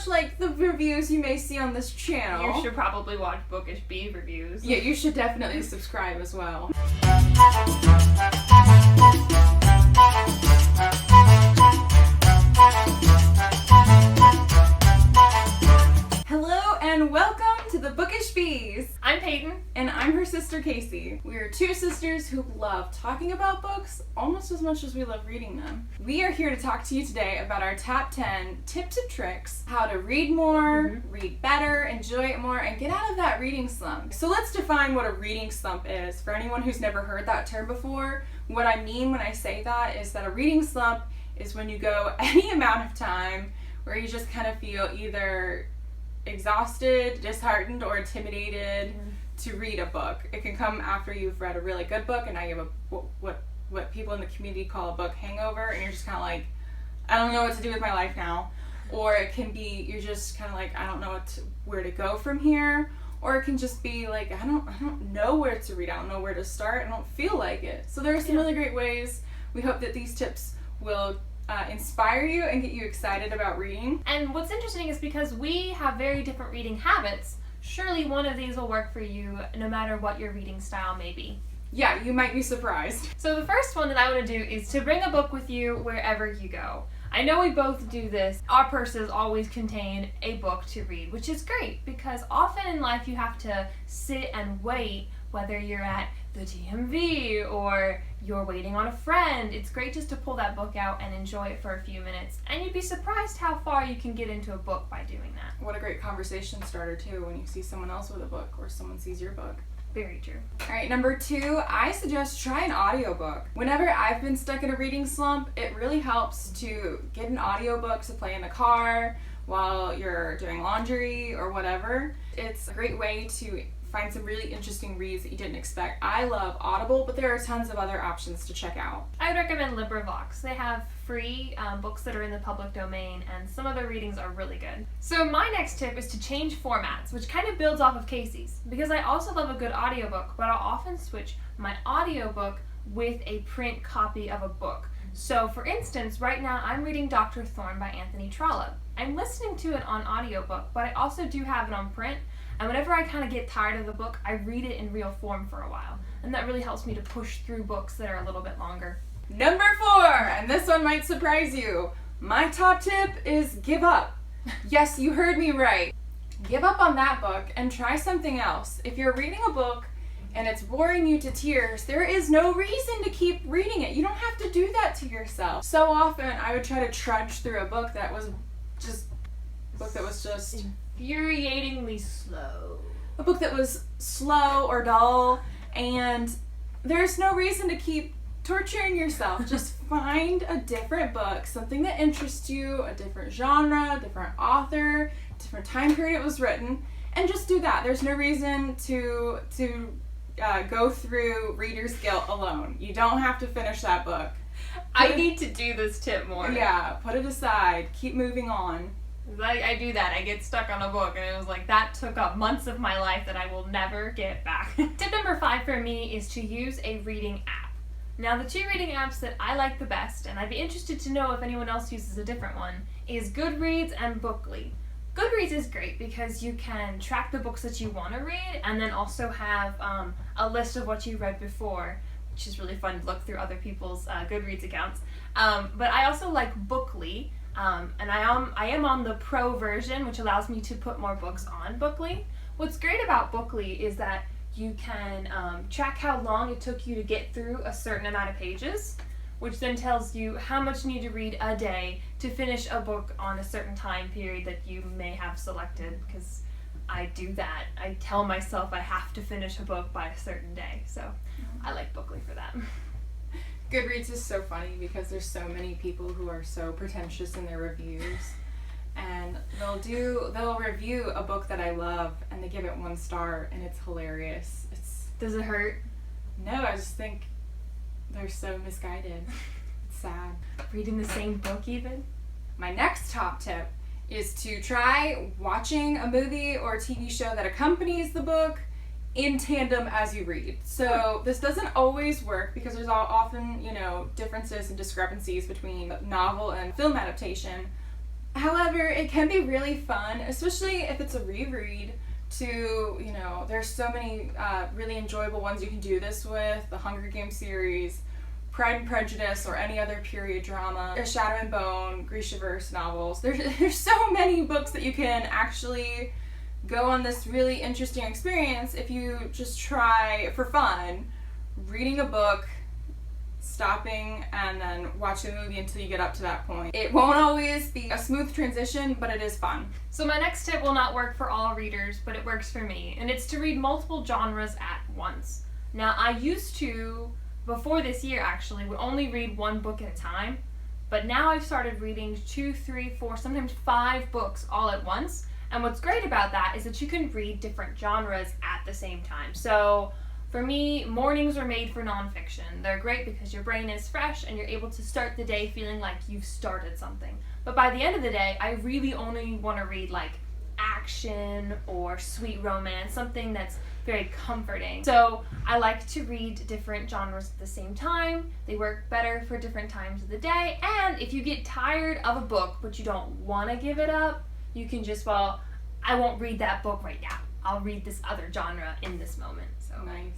much like the reviews you may see on this channel. You should probably watch Bookish Bee reviews. Yeah, you should definitely subscribe as well. Hello and welcome to the Bookish Bees. I'm Peyton. And I'm her sister Casey. We are two sisters who love talking about books almost as much as we love reading them. We are here to talk to you today about our top 10 tips and tricks, how to read more, read better, enjoy it more, and get out of that reading slump. So let's define what a reading slump is. For anyone who's never heard that term before, what I mean when I say that is that a reading slump is when you go any amount of time where you just kind of feel either exhausted, disheartened, or intimidated to read a book. It can come after you've read a really good book and now you have what people in the community call a book hangover, and you're just kind of like, I don't know what to do with my life now. Or it can be you're just kind of like, I don't know where to go from here. Or it can just be like, I don't know where to read. I don't know where to start. I don't feel like it. So there are some really great ways. We hope that these tips will inspire you and get you excited about reading. And what's interesting is because we have very different reading habits, surely one of these will work for you no matter what your reading style may be. Yeah, you might be surprised. So the first one that I want to do is to bring a book with you wherever you go. I know we both do this. Our purses always contain a book to read, which is great because often in life you have to sit and wait, whether you're at the DMV or you're waiting on a friend. It's great just to pull that book out and enjoy it for a few minutes. And you'd be surprised how far you can get into a book by doing that. What a great conversation starter too when you see someone else with a book or someone sees your book. Very true. Alright, number 2, I suggest try an audiobook. Whenever I've been stuck in a reading slump, it really helps to get an audiobook to play in the car while you're doing laundry or whatever. It's a great way to find some really interesting reads that you didn't expect. I love Audible, but there are tons of other options to check out. I would recommend LibriVox. They have free books that are in the public domain, and some of their readings are really good. So my next tip is to change formats, which kind of builds off of Casey's, because I also love a good audiobook, but I'll often switch my audiobook with a print copy of a book. So for instance, right now I'm reading Dr. Thorne by Anthony Trollope. I'm listening to it on audiobook, but I also do have it on print. And whenever I kind of get tired of the book, I read it in real form for a while. And that really helps me to push through books that are a little bit longer. Number 4, and this one might surprise you. My top tip is give up. Yes, you heard me right. Give up on that book and try something else. If you're reading a book and it's boring you to tears, there is no reason to keep reading it. You don't have to do that to yourself. So often I would try to trudge through a book that was just infuriatingly slow. A book that was slow or dull, and there's no reason to keep torturing yourself. Just find a different book, something that interests you, a different genre, different author, different time period it was written, and just do that. There's no reason to go through reader's guilt alone. You don't have to finish that book. I need to do this tip more. Yeah, put it aside. Keep moving on. I do that. I get stuck on a book, and it was like that took up months of my life that I will never get back. Tip number 5 for me is to use a reading app. Now, the 2 reading apps that I like the best, and I'd be interested to know if anyone else uses a different one, is Goodreads and Bookly. Goodreads is great because you can track the books that you want to read and then also have a list of what you read before, which is really fun to look through other people's Goodreads accounts. But I also like Bookly. And I am on the pro version, which allows me to put more books on Bookly. What's great about Bookly is that you can track how long it took you to get through a certain amount of pages, which then tells you how much you need to read a day to finish a book on a certain time period that you may have selected, because I do that. I tell myself I have to finish a book by a certain day, so I like Bookly for that. Goodreads is so funny because there's so many people who are so pretentious in their reviews, and they'll review a book that I love and they give it 1 star, and it's hilarious. Does it hurt? No, I just think they're so misguided. It's sad. Reading the same book even? My next top tip is to try watching a movie or a TV show that accompanies the book in tandem as you read. So this doesn't always work because there's often, differences and discrepancies between novel and film adaptation. However, it can be really fun, especially if it's a reread, to, there's so many really enjoyable ones you can do this with. The Hunger Games series, Pride and Prejudice, or any other period drama, A Shadow and Bone, Grishaverse novels. There's so many books that you can actually go on this really interesting experience if you just try, for fun, reading a book, stopping, and then watching the movie until you get up to that point. It won't always be a smooth transition, but it is fun. So my next tip will not work for all readers, but it works for me, and it's to read multiple genres at once. Now, I used to, before this year actually, would only read one book at a time, but now I've started reading 2, 3, 4, sometimes 5 books all at once, and what's great about that is that you can read different genres at the same time. So for me, mornings are made for nonfiction. They're great because your brain is fresh and you're able to start the day feeling like you've started something. But by the end of the day, I really only want to read like action or sweet romance, something that's very comforting. So I like to read different genres at the same time. They work better for different times of the day. And if you get tired of a book but you don't want to give it up, you can just, I won't read that book right now. I'll read this other genre in this moment. So nice.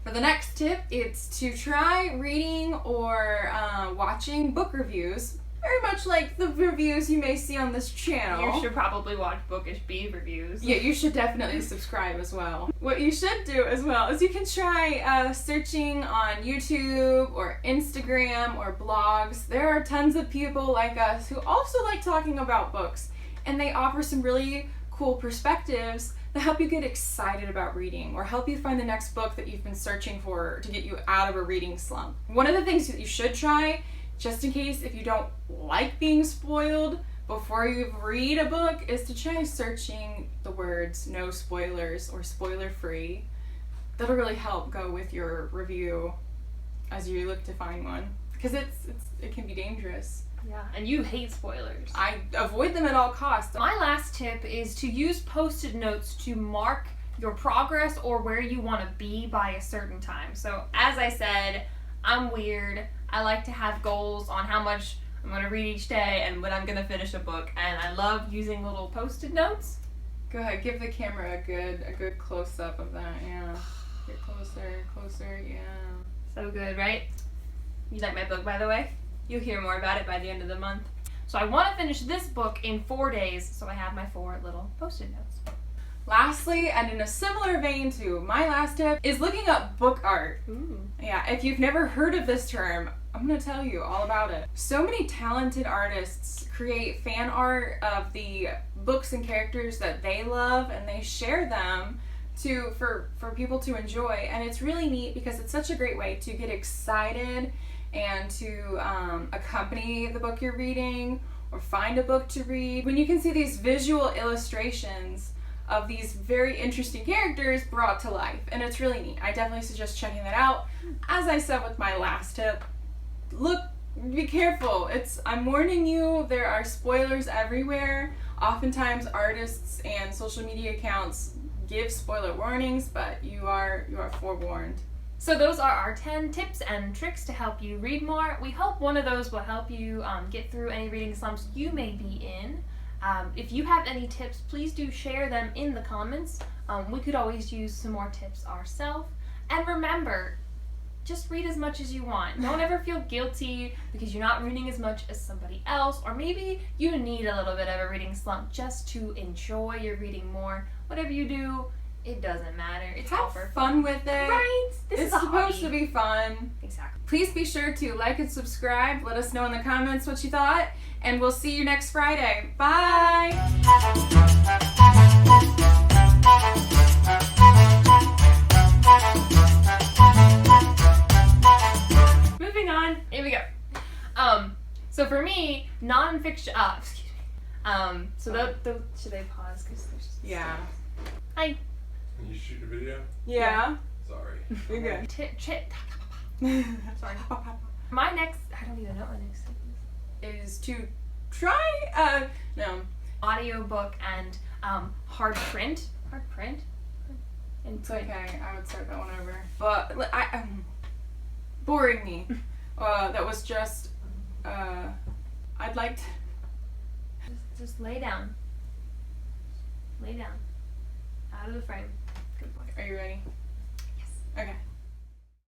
For the next tip, it's to try reading or watching book reviews, very much like the reviews you may see on this channel. You should probably watch Bookish Bee reviews. Yeah, you should definitely subscribe as well. What you should do as well is you can try searching on YouTube or Instagram or blogs. There are tons of people like us who also like talking about books, and they offer some really cool perspectives that help you get excited about reading or help you find the next book that you've been searching for to get you out of a reading slump. One of the things that you should try, just in case if you don't like being spoiled before you read a book, is to try searching the words no spoilers or spoiler free. That'll really help go with your review as you look to find one, because it can be dangerous. Yeah, and you hate spoilers. I avoid them at all costs. My last tip is to use post-it notes to mark your progress or where you want to be by a certain time. So as I said, I'm weird. I like to have goals on how much I'm going to read each day and when I'm going to finish a book, and I love using little post-it notes. Go ahead, give the camera a good close-up of that, yeah. Get closer, yeah. So good, right? You like my book, by the way? You'll hear more about it by the end of the month. So I want to finish this book in 4 days, so I have my 4 little post-it notes. Lastly, and in a similar vein to my last tip, is looking up book art. Ooh. Yeah, if you've never heard of this term, I'm going to tell you all about it. So many talented artists create fan art of the books and characters that they love, and they share them for people to enjoy. And it's really neat because it's such a great way to get excited and to accompany the book you're reading or find a book to read. When you can see these visual illustrations of these very interesting characters brought to life, and it's really neat. I definitely suggest checking that out. As I said with my last tip, be careful. I'm warning you, there are spoilers everywhere. Oftentimes artists and social media accounts give spoiler warnings, but you are forewarned. So those are our 10 tips and tricks to help you read more. We hope one of those will help you get through any reading slumps you may be in. If you have any tips, please do share them in the comments. We could always use some more tips ourselves. And remember, just read as much as you want. Don't ever feel guilty because you're not reading as much as somebody else, or maybe you need a little bit of a reading slump just to enjoy your reading more. Whatever you do, it doesn't matter. It's all for fun with it. Right? It's supposed to be fun. Exactly. Please be sure to like and subscribe. Let us know in the comments what you thought, and we'll see you next Friday. Bye! Moving on. Here we go. So for me, nonfiction. Excuse me. Should they pause? Because there's just Yeah. Hi. Can you shoot a video? Yeah. Sorry. You're good. Sorry. My next. I don't even know what my next tip Is to try audiobook and hard print. And It's okay. I would start that one over. But boring me. That was just. I'd like to. Just lay down. Lay down. Out of the frame. Good boy. Are you ready? Yes. Okay.